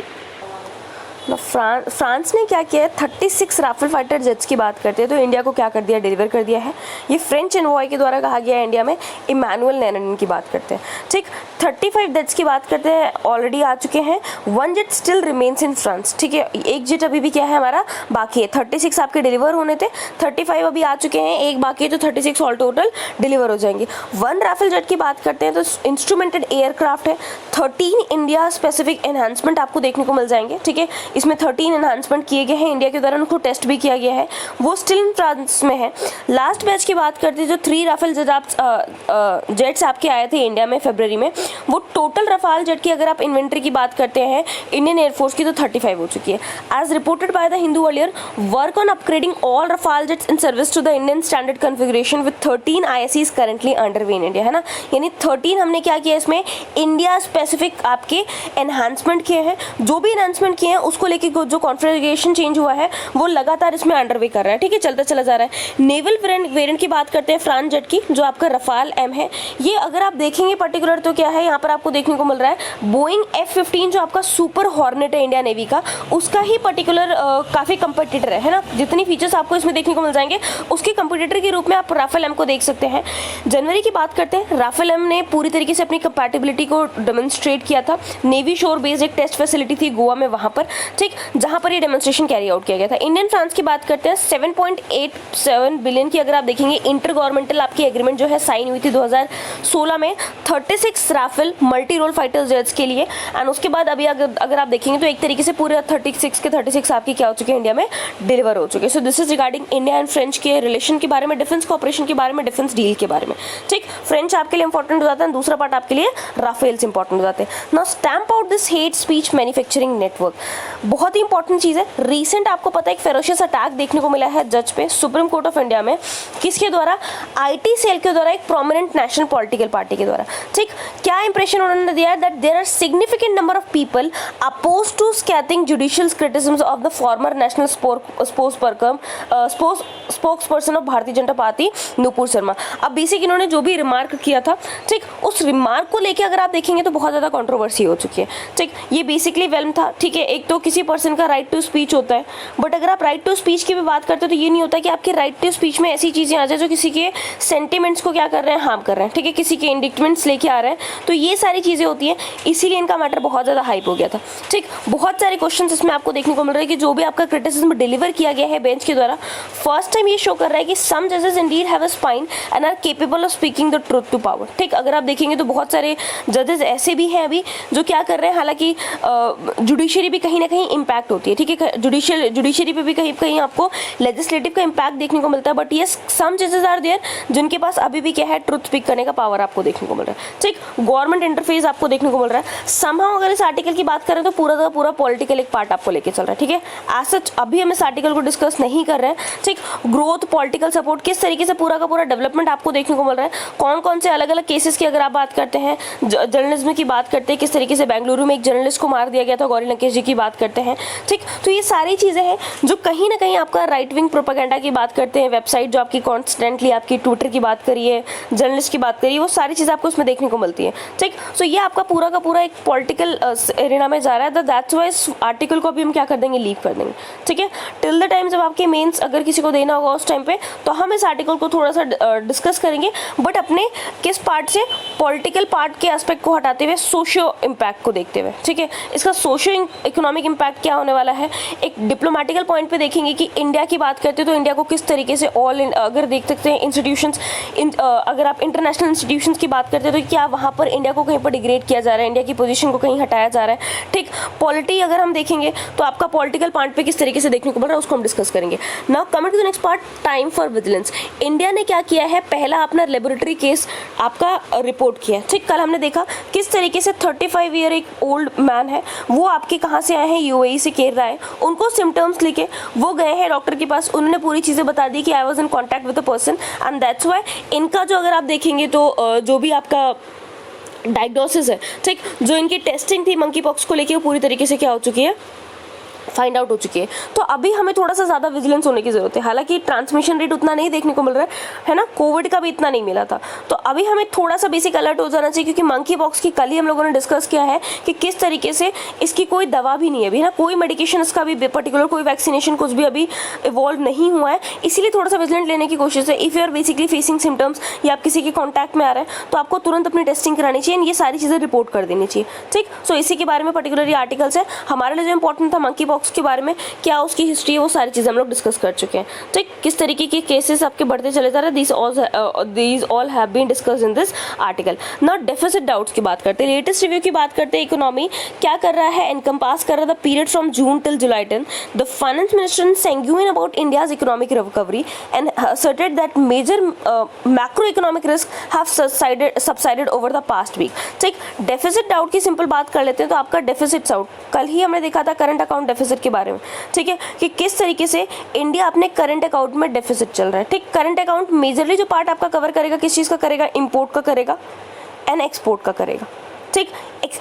फ्रांस ने क्या किया है, 36 राफेल फाइटर जेट्स की बात करते हैं तो इंडिया को क्या कर दिया, डिलीवर कर दिया है। ये फ्रेंच एनवॉय के द्वारा कहा गया है इंडिया में, इमैनुअल नैनन की बात करते हैं। ठीक, 35 जेट्स की बात करते हैं, ऑलरेडी आ चुके हैं। 1 jet still remains in France. ठीक है, एक जेट अभी भी क्या है हमारा बाकी है। 36 आपके डिलीवर होने थे, 35 अभी आ चुके हैं, एक बाकी है, तो 36 ऑल टोटल डिलीवर हो जाएंगे। 1 राफेल जेट की बात करते हैं तो इंस्ट्रूमेंटेड एयरक्राफ्ट है। 13 इंडिया स्पेसिफिक एनहांसमेंट आपको देखने को मिल जाएंगे। ठीक है, इसमें 13 एनहांसमेंट किए गए हैं इंडिया के द्वारा, उनको टेस्ट भी किया गया है, वो स्टिल इन फ्रांस में है। लास्ट बैच की बात करते हैं, जो 3 राफेल जेट्स आपके आए थे इंडिया में फरवरी में, वो टोटल रफाल जेट की अगर आप इन्वेंट्री की बात करते हैं इंडियन एयरफोर्स की, तो 35 हो चुकी है। As reported by the Hindu earlier, work on upgrading all Rafale jets in service to the Indian standard configuration with 13 ISEs currently underway in India, है ना। यानी 13 हमने क्या किया, इसमें इंडिया स्पेसिफिक आपके एनहांसमेंट किए हैं। जो भी एनहांसमेंट किए हैं उसको लेके जो कॉन्फ़िगरेशन चेंज हुआ है वो लगातार इसमें अंडरवे कर रहा है। ठीक है, चलता चला जा रहा है। नेवल वेरिएंट की बात करते हैं फ्रांस जेट की, जो आपका रफाल M है। ये अगर आप देखेंगे पर्टिकुलर तो क्या है, यहाँ पर आपको देखने को मिल रहा है बोइंग F-15 जो आपका सुपर हॉर्नेट है इंडिया नेवी का, उसका ही पर्टिकुलर काफ़ी कंपटीटर है ना। जितनी फीचर्स आपको इसमें देखने को मिल जाएंगे उसके कंपटीटर के रूप में आप राफेल M को देख सकते हैं। जनवरी की बात करते हैं, राफेल M ने पूरी तरीके से अपनी कंपैटिबिलिटी को डेमोन्स्ट्रेट किया था। नेवी शोर बेस्ड एक टेस्ट फैसिलिटी थी गोवा में, वहाँ पर, ठीक, जहाँ पर ये डेमोन्स्ट्रेशन कैरी आउट किया गया था। इंडियन फ्रांस की बात करते हैं, 7.87 बिलियन की अगर आप देखेंगे इंटर गवर्नमेंटल आपकी एग्रीमेंट जो है साइन हुई थी 2016 में 36 Rafale multi role fighter jets के लिए। एंड उसके बाद अभी अगर आप देखेंगे तो एक तरीके से पूरे 36 के 36 आपकी क्या हो चुके हैं, इंडिया में डिलीवर हो चुके हैं। So this is regarding India and French के रिलेशन के बारे में, डिफेंस कोऑपरेशन के बारे में, डिफेंस डील के बारे में। ठीक, फ्रेंच आपके लिए इंपॉर्टेंट हो जाता है, दूसरा पार्ट आपके लिए राफेल्स इंपॉर्टेंट हो जाते हैं। Now stamp out this hate speech manufacturing network, बहुत ही इंपॉर्टेंट चीज़ है। रिसेंट आपको पता है एक फेरोशियस अटैक देखने को मिला है जज पे, सुप्रीम कोर्ट ऑफ इंडिया में, किसके द्वारा, IT सेल के द्वारा, एक प्रोमिनेंट नेशनल पॉलिटिकल पार्टी के द्वारा। ठीक, क्या इंप्रेशन उन्होंने दिया, that there are significant number of people oppose to scathing judicial criticisms of the former national spokesperson of Bharatiya Janata party Nupur Sharma. अब बेसिक इन्होंने जो भी रिमार्क किया था, ठीक, उस रिमार्क को लेके अगर आप देखेंगे तो बहुत ज़्यादा कंट्रोवर्सी हो चुकी है। ठीक, ये बेसिकली वेल्म था। ठीक है, एक तो किसी पर्सन का राइट टू स्पीच होता है, बट अगर आप राइट टू स्पीच की भी बात करते हो तो ये नहीं होता कि आपके राइट टू स्पीच में ऐसी चीज़ें आ जाए जो किसी के सेंटिमेंट्स को क्या कर रहे हैं, हार्म कर रहे हैं। ठीक है, किसी के इंडिक्टमेंट्स लेके आ रहे हैं, तो ये सारी चीज़ें होती हैं, इसीलिए इनका मैटर बहुत ज़्यादा हाइप हो गया था। ठीक, बहुत सारे क्वेश्चन इसमें आपको देखने को मिल रहा है कि जो भी आपका क्रिटिसिज्म डिलीवर किया गया है बेंच के द्वारा, फर्स्ट टाइम ये शो कर रहा है कि सम जजेस indeed have a spine and are capable of speaking the truth to power. ठीक, अगर आप देखेंगे तो बहुत सारे जजेस ऐसे भी हैं अभी जो क्या कर रहे हैं, हालांकि जुडिशरी भी कहीं ना कहीं इम्पैक्ट होती है। ठीक है, जुडिशरी पे भी कहीं कहीं आपको लेजिस्लेटिव का इम्पैक्ट देखने को मिलता है, बट ये सम जजेस आर देयर जिनके पास अभी भी क्या है, ट्रुथ स्पीक करने का पावर आपको देखने को मिल रहा है। ठीक, गवर्नमेंट इंटरफेस आपको देखने को मिल रहा है। समहाउ अगर इस आर्टिकल की बात करें तो पूरा का पूरा पॉलिटिकल एक पार्ट आपको लेके चल रहा है। ठीक है, एज सच अभी हम इस आर्टिकल को डिस्कस नहीं कर रहे हैं। ठीक, ग्रोथ, पॉलिटिकल सपोर्ट, किस तरीके से पूरा का पूरा डेवलपमेंट आपको देखने को मिल रहा है, कौन कौन से अलग अलग केसेस की अगर आप बात करते हैं, जर्नलिज्म की बात करते हैं, किस तरीके से बेंगलुरु में एक जर्नलिस्ट को मार दिया गया था, गौरी लंकेश जी की बात करते हैं। ठीक, तो ये सारी चीज़ें हैं जो कहीं ना कहीं आपका राइट विंग प्रोपेगेंडा की बात करते हैं, वेबसाइट जो आपकी कॉन्स्टेंटली आपकी ट्विटर की बात करिए, जर्नलिस्ट की बात करिए, वो सारी चीज़ें आपको उसमें देखने को मिलती है। ठीक, सो ये आपका पूरा का पूरा एक पॉलिटिकल एरिना में जा रहा है, दैट्स वाई इस आर्टिकल को अभी हम क्या कर देंगे, लीव कर देंगे। ठीक है, टिल द टाइम जब आपके मेंस अगर किसी को देना होगा उस टाइम पे तो हम इस आर्टिकल को थोड़ा सा डिस्कस करेंगे, बट अपने किस पार्ट से, पॉलिटिकल पार्ट के एस्पेक्ट को हटाते हुए सोशियो इम्पैक्ट को देखते हुए। ठीक है, इसका सोशियो इकोनॉमिक इम्पैक्ट क्या होने वाला है, एक डिप्लोमेटिकल पॉइंट पे देखेंगे कि इंडिया की बात करते हैं तो इंडिया को किस तरीके से अगर देख सकते हैं इंस्टीट्यूशंस, अगर आप इंटरनेशनल इंस्टीट्यूशंस की बात करते हैं तो क्या वहाँ पर इंडिया को कहीं पर डिग्रेड किया जा रहा है, इंडिया की पोजीशन को कहीं हटाया जा रहा है। ठीक, पॉलिटी अगर हम देखेंगे तो आपका पॉलिटिकल पार्ट पे किस तरीके से देखने को मिल रहा है उसको हम डिस्कस करेंगे। Now coming to the next part, time for vigilance. India ने क्या किया है, पहला अपना लेबोरेटरी केस आपका रिपोर्ट किया। ठीक, कल हमने देखा किस तरीके से 35 ईयर एक ओल्ड मैन है, वो आपके कहाँ से आए हैं, यूएई से केरला है, उनको सिम्टम्स लेके वो गए हैं डॉक्टर के पास, उन्होंने पूरी चीज़ें बता दी कि I was in contact with a person and that's why इनका जो अगर आप देखेंगे तो जो भी आपका डायग्नोसिस है, ठीक, जो इनकी टेस्टिंग थी मंकी पॉक्स को लेके वो पूरी तरीके से क्या हो चुकी है, फाइंड आउट हो चुकी है। तो अभी हमें थोड़ा सा ज़्यादा विजिलेंस होने की ज़रूरत है। हालांकि ट्रांसमिशन रेट उतना नहीं देखने को मिल रहा है ना, कोविड का भी इतना नहीं मिला था, तो अभी हमें थोड़ा सा बेसिक अलर्ट हो जाना चाहिए, क्योंकि मंकी पॉक्स की कल ही हम लोगों ने डिस्कस किया है कि किस तरीके से इसकी कोई दवा भी नहीं है अभी ना, कोई मेडिकेशन इसका भी पर्टिकुलर कोई वैक्सीनेशन कुछ भी अभी इवॉल्व नहीं हुआ है, इसीलिए थोड़ा सा विजिलेंट लेने की कोशिश है। If you are basically facing symptoms या आप किसी के कॉन्टैक्ट में आ रहे हैं तो आपको तुरंत अपनी टेस्टिंग करानी चाहिए, ये सारी चीज़ें रिपोर्ट कर देनी चाहिए। ठीक, सो इसी के बारे में पर्टिकुलरली आर्टिकल्स है हमारे लिए जो इंपॉर्टेंट था मंकी पॉक्स के बारे में, क्या उसकी हिस्ट्री है, वो सारी चीज़ें हम लोग डिस्कस कर चुके हैं। ठीक, किस तरीके के केसेस आपके बढ़ते चले जा रहे हैं, these all have been discussed in this article. Now deficit doubts की बात करते हैं, लेटेस्ट रिव्यू की बात करते हैं। इकोनॉमी क्या कर रहा है, एनकम्पास कर रहा था period from June till July 10। The finance minister sanguine about India's economic recovery and asserted that major macroeconomic risks have subsided over the past week। ठीक, डेफिसिट डाउट की सिंपल बात कर लेते हैं तो आपका डेफिसिट आउट कल ही हमने देखा था करंट अकाउंट डेफिसिट के बारे में। ठीक है, कि किस तरीके से इंडिया अपने करंट अकाउंट में डेफिसिट चल रहा है। ठीक, करंट अकाउंट मेजरली जो पार्ट आपका कवर करेगा किस चीज़ का करेगा, इंपोर्ट का करेगा एंड एक्सपोर्ट का करेगा। ठीक,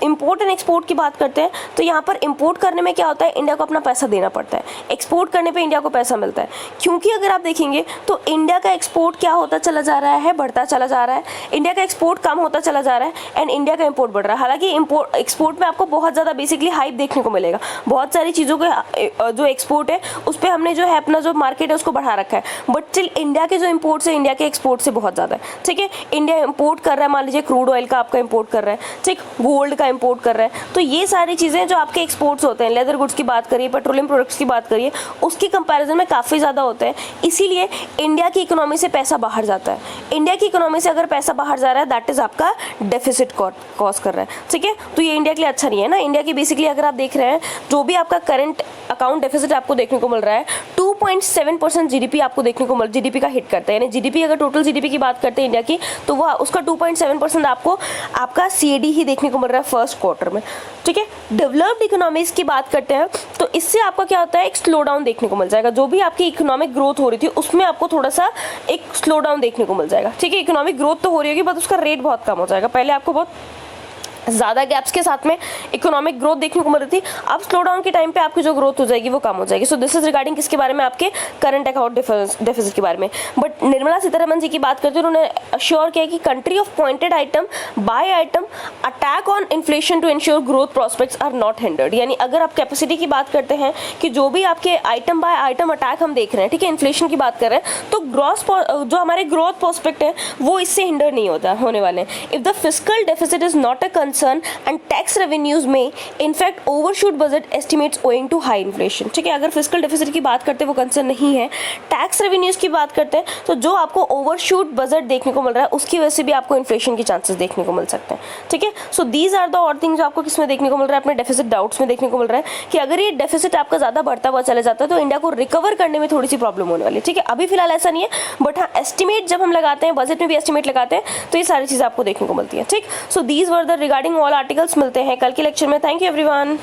इंपोर्ट एंड एक्सपोर्ट की बात करते हैं तो यहाँ पर इंपोर्ट करने में क्या होता है, इंडिया को अपना पैसा देना पड़ता है, एक्सपोर्ट करने पे इंडिया को पैसा मिलता है। क्योंकि अगर आप देखेंगे तो इंडिया का एक्सपोर्ट क्या होता चला जा रहा है, बढ़ता चला जा रहा है, इंडिया का एक्सपोर्ट कम होता चला जा रहा है एंड इंडिया का इंपोर्ट बढ़ रहा है। हालांकि इंपोर्ट एक्सपोर्ट में आपको बहुत ज़्यादा बेसिकली हाइप देखने को मिलेगा, बहुत सारी चीज़ों के जो एक्सपोर्ट है उस पर हमने जो है अपना जो मार्केट है उसको बढ़ा रखा है, बट स्टिल इंडिया के जो इंपोर्ट्स है इंडिया के एक्सपोर्ट से बहुत ज़्यादा है। ठीक है, इंडिया इंपोर्ट कर रहा है, मान लीजिए क्रूड ऑयल का आपका इंपोर्ट कर रहा है, ठीक, गोल्ड का इंपोर्ट कर रहा है, तो ये सारी चीज़ें जो आपके एक्सपोर्ट्स होते हैं, लेदर गुड्स की बात करिए, पेट्रोलियम प्रोडक्ट्स की बात करिए, उसकी कंपैरिजन में काफ़ी ज़्यादा होते हैं, इसीलिए इंडिया की इकोनॉमी से पैसा बाहर जाता है। इंडिया की इकोनॉमी से अगर पैसा बाहर जा रहा है दैट इज़ आपका डेफिसिट कॉज कर रहा है। ठीक है, तो ये इंडिया के लिए अच्छा नहीं है ना। इंडिया की बेसिकली अगर आप देख रहे हैं जो भी आपका करंट अकाउंट डेफिसिट आपको देखने को मिल रहा है 2.7% जीडीपी आपको देखने को जीडीपी का हिट करता है, यानी जीडीपी अगर टोटल जीडीपी की बात करते हैं इंडिया की तो वह उसका 2.7% आपको आपका सीएडी ही देखने को मिल रहा है फर्स्ट क्वार्टर में। ठीक है, डेवलप्ड इकोनॉमीज की बात करते हैं तो इससे आपका क्या होता है, एक स्लो डाउन देखने को मिल जाएगा। जो भी आपकी इकोनॉमिक ग्रोथ हो रही थी उसमें आपको थोड़ा सा एक स्लो डाउन देखने को मिल जाएगा। ठीक है, इकोनॉमिक ग्रोथ तो हो रही होगी बट उसका रेट बहुत कम हो जाएगा। पहले आपको बहुत ज़्यादा गैप्स के साथ में इकोनॉमिक ग्रोथ देखने को मिल रही थी, अब स्लो डाउन के टाइम पे आपकी जो ग्रोथ हो जाएगी वो कम हो जाएगी। सो दिस इज रिगार्डिंग किसके बारे में, आपके करंट अकाउंट डेफिसिट के बारे में। बट निर्मला सीतारमन जी की बात करते हैं, उन्होंने अश्योर किया कि country of pointed item by item attack on inflation to ensure growth prospects are not hindered. यानी अगर आप कैपेसिटी की बात करते हैं कि जो भी आपके आइटम बाय आइटम अटैक हम देख रहे हैं, ठीक है, इन्फ्लेशन की बात कर रहे हैं, तो ग्रॉस जो हमारे ग्रोथ प्रोस्पेक्ट है वो इससे हिंडर नहीं होने वाले। If the fiscal deficit is not a concern and tax revenues में in fact overshoot budget estimates owing to high inflation. ठीक है, अगर फिस्कल डेफिसिट की बात करते हैं वो कंसर्न नहीं है, टैक्स रेवेन्यूज की बात करते हैं तो जो आपको ओवरशूट बजट देखने को मिल रहा है उसकी वजह से भी आपको इन्फ्लेशन के चांसेस देखने को मिल सकते हैं। ठीक है, सो दीज आर द और थिंग्स जो आपको किसमें देखने को मिल रहा है, अपने डेफिसिट डाउट्स में देखने को मिल रहा है कि अगर ये डेफिसिट आपका ज़्यादा बढ़ता हुआ चला जाता है तो इंडिया को रिकवर करने में थोड़ी सी प्रॉब्लम होने वाली है। ठीक है, अभी फिलहाल ऐसा नहीं है, बट हाँ एस्टिमेट जब हम लगाते हैं, बजट में भी एस्टिमेट लगाते हैं तो ये सारी चीज़ें आपको देखने को मिलती है। ठीक, so these were the regarding all articles. मिलते हैं कल के लेक्चर में। Thank you everyone.